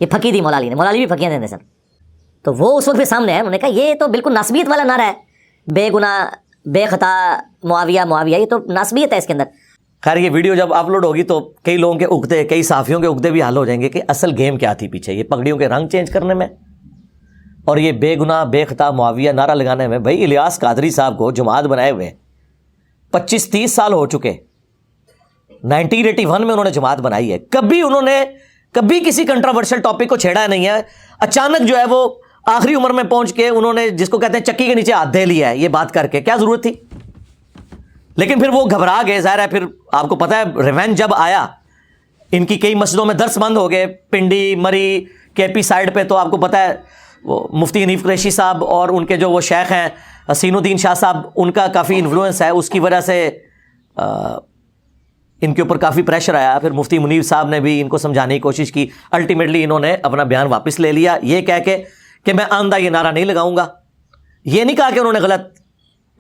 یہ پھکی تھی مولا علی نے، مولا علی بھی پھکیاں دیتے سن. تو وہ اس وقت بھی سامنے ہے. انہوں نے کہا یہ تو بالکل ناسبیت والا نعرہ ہے، بے گناہ بے خطا معاویہ معاویہ، یہ تو ناسبیت ہے اس کے اندر. خیر یہ ویڈیو جب اپلوڈ ہوگی تو کئی لوگوں کے عقدے، کئی صحافیوں کے عقدے بھی حل ہو جائیں گے کہ اصل گیم کیا تھی پیچھے، یہ پگڑیوں کے رنگ چینج کرنے میں اور یہ بے گناہ بے خطا معاویہ نعرہ لگانے میں. بھائی الیاس قادری صاحب کو جماعت بنائے ہوئے 25-30 سال ہو چکے. 1981 میں انہوں نے جماعت بنائی ہے. کبھی کسی کنٹراورشل ٹاپک کو چھیڑا نہیں ہے. اچانک جو ہے وہ آخری عمر میں پہنچ کے انہوں نے جس کو کہتے ہیں چکی کے نیچے ہاتھ دے لیا ہے. یہ بات کر کے کیا ضرورت تھی؟ لیکن پھر وہ گھبرا گئے. ظاہر ہے پھر آپ کو پتہ ہے ریونج جب آیا، ان کی کئی مسجدوں میں درس بند ہو گئے، پنڈی مری کے پی سائڈ پہ. تو آپ کو پتہ ہے وہ مفتی حنیف قریشی صاحب اور ان کے جو وہ شیخ ہیں حسین الدین شاہ صاحب، ان کا کافی انفلوئنس ہے. اس کی وجہ سے ان کے اوپر کافی پریشر آیا. پھر مفتی منیر صاحب نے بھی ان کو سمجھانے کی کوشش کی. الٹیمیٹلی انہوں نے اپنا بیان واپس لے لیا، یہ کہہ کے کہ میں آئندہ یہ نعرہ نہیں لگاؤں گا. یہ نہیں کہا کہ انہوں نے غلط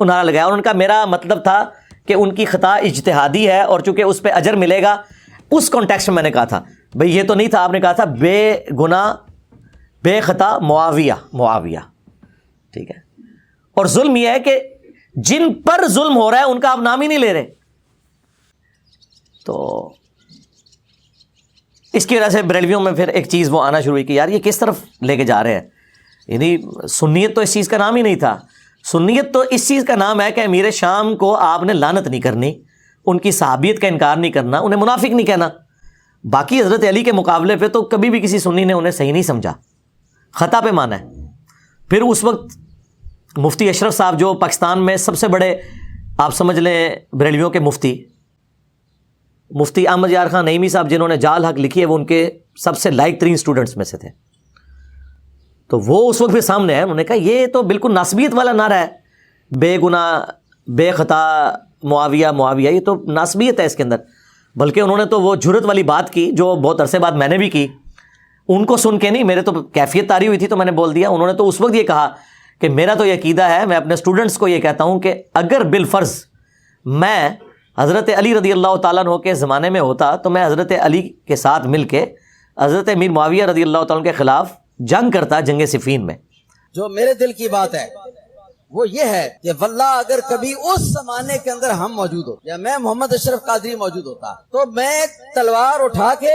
نعرہ لگایا. انہوں نے کہا میرا مطلب تھا کہ ان کی خطا اجتہادی ہے اور چونکہ اس پہ اجر ملے گا، اس کانٹیکسٹ میں میں نے کہا تھا. بھئی یہ تو نہیں تھا. آپ نے کہا تھا بے گناہ بے خطا معاویہ. ٹھیک ہے. اور ظلم یہ ہے کہ جن پر ظلم ہو رہا ہے ان کا آپ نام ہی نہیں لے رہے. تو اس کی وجہ سے بریلویوں میں پھر ایک چیز وہ آنا شروع ہوئی کہ یار یہ کس طرف لے کے جا رہے ہیں. یعنی سنیت تو اس چیز کا نام ہی نہیں تھا. سنیت تو اس چیز کا نام ہے کہ امیر شام کو آپ نے لعنت نہیں کرنی، ان کی صحابیت کا انکار نہیں کرنا، انہیں منافق نہیں کہنا. باقی حضرت علی کے مقابلے پہ تو کبھی بھی کسی سنی نے انہیں صحیح نہیں سمجھا، خطا پہ مانا ہے. پھر اس وقت مفتی اشرف صاحب جو پاکستان میں سب سے بڑے آپ سمجھ لیں بریلویوں کے مفتی احمد یار خان نعیمی صاحب جنہوں نے جال حق لکھی ہے، وہ ان کے سب سے لائق ترین سٹوڈنٹس میں سے تھے. تو وہ اس وقت بھی سامنے ہے. انہوں نے کہا یہ تو بالکل ناسبیت والا نعرہ ہے، بے گناہ بے خطا معاویہ، یہ تو ناسبیت ہے اس کے اندر. بلکہ انہوں نے تو وہ جرت والی بات کی جو بہت عرصے بعد میں نے بھی کی. ان کو سن کے نہیں، میرے تو کیفیت طاری ہوئی تھی تو میں نے بول دیا. انہوں نے تو اس وقت یہ کہا کہ میرا تو یہ عقیدہ ہے، میں اپنے سٹوڈنٹس کو یہ کہتا ہوں کہ اگر بالفرض میں حضرت علی رضی اللہ تعالیٰ عنہ کے زمانے میں ہوتا تو میں حضرت علی کے ساتھ مل کے حضرت امیر معاویہ رضی اللہ تعالیٰ عنہ کے خلاف جنگ کرتا جنگ صفین میں. جو میرے دل کی بات ہے وہ یہ ہے کہ واللہ اگر کبھی اس زمانے کے اندر ہم موجود ہو یا میں محمد اشرف قادری موجود ہوتا تو میں تلوار اٹھا کے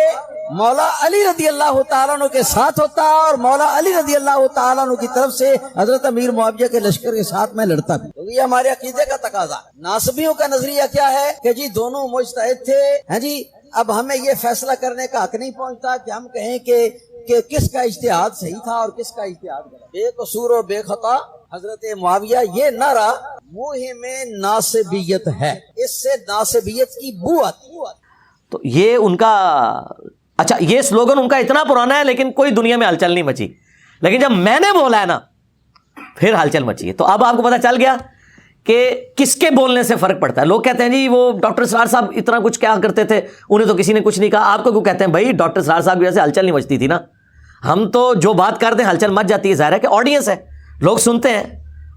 مولا علی رضی اللہ تعالیٰ عنہ کے ساتھ ہوتا اور مولا علی رضی اللہ تعالیٰ عنہ کی طرف سے حضرت امیر معاویہ کے لشکر کے ساتھ میں لڑتا بھی. تو یہ ہمارے عقیدے کا تقاضا. ناصبیوں کا نظریہ کیا ہے کہ جی دونوں مجتہد تھے، ہاں جی اب ہمیں یہ فیصلہ کرنے کا حق نہیں پہنچتا کہ ہم کہیں کہ کس کا اجتہاد صحیح تھا اور کس کا اجتہاد غلط. بے قصور و بے خطا حضرت معاویہ، یہ نعرہ مہم ناصبیت ہے. اس سے ناصبیت کی بو آتی. تو یہ ان کا اچھا یہ سلوگن ان کا اتنا پرانا ہے لیکن کوئی دنیا میں ہلچل نہیں مچی. لیکن جب میں نے بولا ہے نا پھر ہلچل مچی ہے. تو اب آپ کو پتہ چل گیا کہ کس کے بولنے سے فرق پڑتا ہے. لوگ کہتے ہیں جی وہ ڈاکٹر اسرار صاحب اتنا کچھ کیا کرتے تھے، انہیں تو کسی نے کچھ نہیں کہا. آپ کو کیوں کہتے ہیں؟ بھائی ڈاکٹر اسرار صاحب کی وجہ سے ہلچل نہیں مچتی تھی نا. ہم تو جو بات کرتے ہیں ہلچل مچ جاتی ہے. ظاہر ہے کہ آڈینس ہے، لوگ سنتے ہیں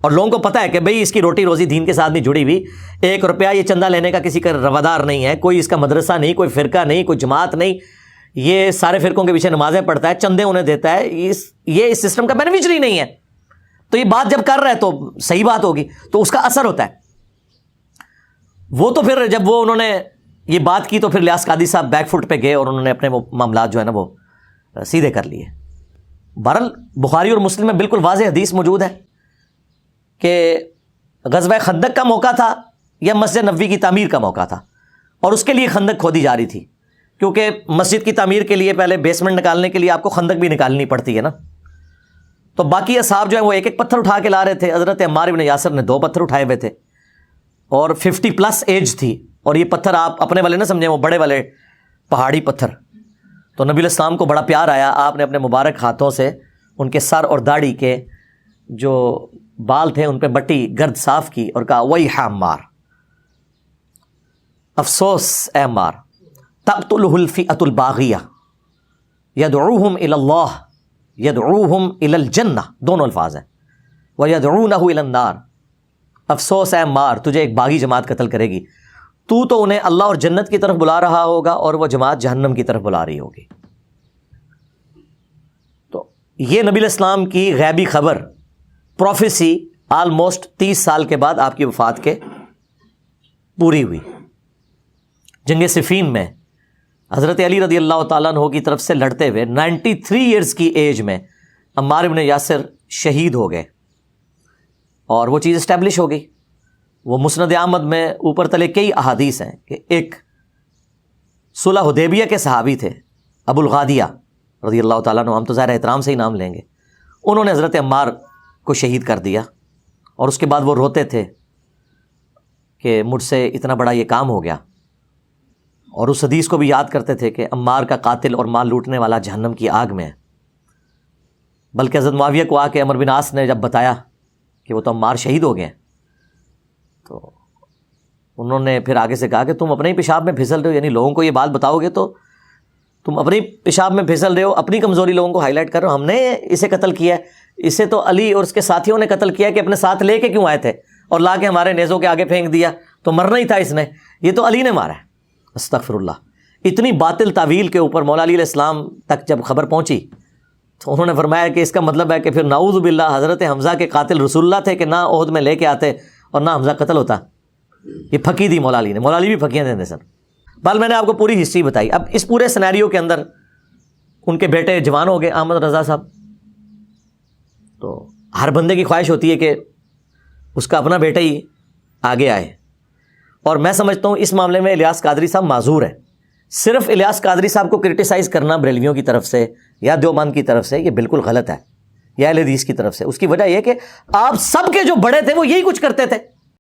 اور لوگوں کو پتہ ہے کہ بھئی اس کی روٹی روزی دین کے ساتھ نہیں جڑی ہوئی. 1 روپیہ یہ چندہ لینے کا کسی کا روادار نہیں ہے، کوئی اس کا مدرسہ نہیں، کوئی فرقہ نہیں، کوئی جماعت نہیں. یہ سارے فرقوں کے پیچھے نمازیں پڑھتا ہے، چندے انہیں دیتا ہے. یہ اس سسٹم کا بینیفیشری نہیں ہے. تو یہ بات جب کر رہا ہے تو صحیح بات ہوگی تو اس کا اثر ہوتا ہے. وہ تو پھر جب وہ انہوں نے یہ بات کی تو پھر الیاس قادری صاحب بیک فٹ پہ گئے اور انہوں نے اپنے وہ معاملات جو ہے نا وہ سیدھے کر لیے. بہرحال بخاری اور مسلم میں بالکل واضح حدیث موجود ہے کہ غزوہ خندق کا موقع تھا یا مسجد نبوی کی تعمیر کا موقع تھا اور اس کے لیے خندق کھودی جا رہی تھی. کیونکہ مسجد کی تعمیر کے لیے پہلے بیسمنٹ نکالنے کے لیے آپ کو خندق بھی نکالنی پڑتی ہے نا. تو باقی اصحاب جو ہیں وہ ایک ایک پتھر اٹھا کے لا رہے تھے. حضرت عمار بن یاسر نے 2 پتھر اٹھائے ہوئے تھے اور 50+ ایج تھی. اور یہ پتھر آپ اپنے والے نہ سمجھیں، وہ بڑے والے پہاڑی پتھر. تو نبی علیہ السلام کو بڑا پیار آیا. آپ نے اپنے مبارک ہاتھوں سے ان کے سر اور داڑھی کے جو بال تھے ان پہ مٹی گرد صاف کی اور کہا ویح عمار، افسوس اے عمار، تقتلہ الفئۃ الباغیہ یدعوہم الی اللہ یدعوہم الی الجنہ، دونوں الفاظ ہیں، ویدعونہ الی النار. افسوس اے عمار، تجھے ایک باغی جماعت قتل کرے گی، تو انہیں اللہ اور جنت کی طرف بلا رہا ہوگا اور وہ جماعت جہنم کی طرف بلا رہی ہوگی. یہ نبی علیہ السلام کی غیبی خبر پروفیسی آلموسٹ 30 سال کے بعد آپ کی وفات کے پوری ہوئی. جنگ صفین میں حضرت علی رضی اللہ تعالیٰ عنہ کی طرف سے لڑتے ہوئے 93 ایئرز کی ایج میں عمار ابن یاسر شہید ہو گئے اور وہ چیز اسٹیبلش ہو گئی. وہ مسند احمد میں اوپر تلے کئی احادیث ہیں کہ ایک صلح حدیبیہ کے صحابی تھے ابو الغادیہ رضی اللہ تعالیٰ عنہ، ہم تو ظاہر احترام سے ہی نام لیں گے، انہوں نے حضرت عمار کو شہید کر دیا اور اس کے بعد وہ روتے تھے کہ مجھ سے اتنا بڑا یہ کام ہو گیا، اور اس حدیث کو بھی یاد کرتے تھے کہ عمار کا قاتل اور مال لوٹنے والا جہنم کی آگ میں ہے. بلکہ حضرت معاویہ کو آ کے عمرو بن عاص نے جب بتایا کہ وہ تو عمار شہید ہو گئے، تو انہوں نے پھر آگے سے کہا کہ تم اپنے ہی پیشاب میں پھسل رہے ہو، یعنی لوگوں کو یہ بات بتاؤ گے تو تم اپنی پیشاب میں پھسل رہے ہو، اپنی کمزوری لوگوں کو ہائی لائٹ کر رہے ہو. ہم نے اسے قتل کیا ہے، اسے تو علی اور اس کے ساتھیوں نے قتل کیا کہ اپنے ساتھ لے کے کیوں آئے تھے اور لا کے ہمارے نیزوں کے آگے پھینک دیا، تو مرنا ہی تھا اس نے، یہ تو علی نے مارا ہے. استغفر اللہ. اتنی باطل تعویل کے اوپر مولا علی علیہ السلام تک جب خبر پہنچی تو انہوں نے فرمایا کہ اس کا مطلب ہے کہ پھر نعوذ باللہ حضرت حمزہ کے قاتل رسول اللہ تھے کہ نہ عہد میں لے کے آتے اور نہ حمزہ قتل ہوتا. یہ پھکی دی مولا علی نے، مولا علی بھی پھکیاں دیتے سن. بال میں نے آپ کو پوری ہسٹری بتائی. اب اس پورے سینیریو کے اندر ان کے بیٹے جوان ہو گئے، احمد رضا صاحب. تو ہر بندے کی خواہش ہوتی ہے کہ اس کا اپنا بیٹا ہی آگے آئے، اور میں سمجھتا ہوں اس معاملے میں الیاس قادری صاحب معذور ہیں. صرف الیاس قادری صاحب کو کرٹیسائز کرنا بریلویوں کی طرف سے یا دیوبند کی طرف سے یہ بالکل غلط ہے، یا اہل حدیث کی طرف سے. اس کی وجہ یہ کہ آپ سب کے جو بڑے تھے وہ یہی کچھ کرتے تھے.